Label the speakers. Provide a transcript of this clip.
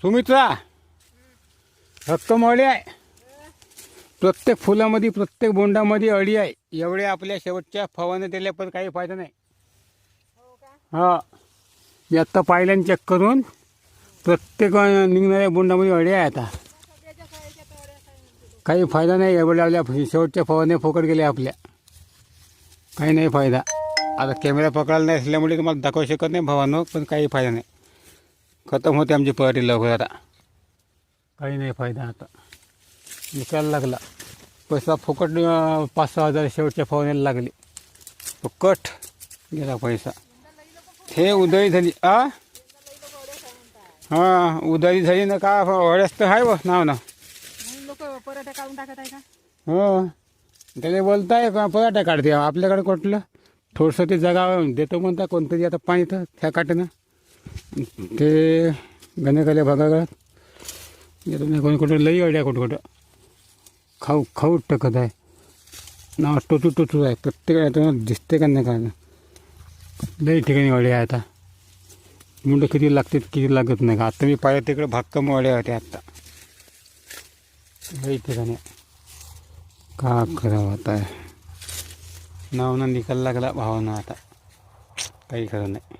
Speaker 1: सुमित्रा रक्कम अळी आहे. प्रत्येक फुलामध्ये प्रत्येक बोंडामध्ये अळी आहे. एवढे आपल्या शेवटच्या फवारणी दिल्या पण काही फायदा नाही. हा मी आत्ता पाहिल्याने चेक करून प्रत्येक निघणाऱ्या बोंडामध्ये अळी आहे. आता काही फायदा नाही. एवढ्या आपल्या शेवटच्या फवारण्या फोकट गेल्या आपल्या. काही नाही फायदा. आता कॅमेरा पकडायला नाही असल्यामुळे तुम्हाला दाखवू शकत नाही भावांनो, पण काही फायदा नाही. खतम होते आमची पराठी लवकर. आता काही नाही फायदा. आता निकायला लागला पैसा फुकट. 5-6 हजार शेवटच्या फवारण्याला लागले. फुकट गेला पैसा. हे उधळी झाली. हां उधळी झाली ना का. वड्याच तर आहे व नाव ना.
Speaker 2: पराठा काढून टाकत आहे का.
Speaker 1: हो त्याने बोलताय का पराठा काढते. आपल्याकडे कुठलं थोडंसं ते जगा देतो म्हणता कोणतरी. आता पाणी तर त्या काटेनं ते गणेकाल्या भागात येतो नाही. कोणी कुठं लई अड्या कुठं कुठं खाऊ टाकत आहे. नाव टोचू आहे. प्रत्येक दिसते का नाही काय ना. लई ठिकाणी अड्या आहे. आता मुंडं किती लागते किती लागत नाही का. आता मी पाहिलं तिकडे भाक्कम अड्या होत्या. आत्ता लई ठिकाणी का खराब होत आहे. नावनं निकाल लागला भावानं. आता काही खरं नाही.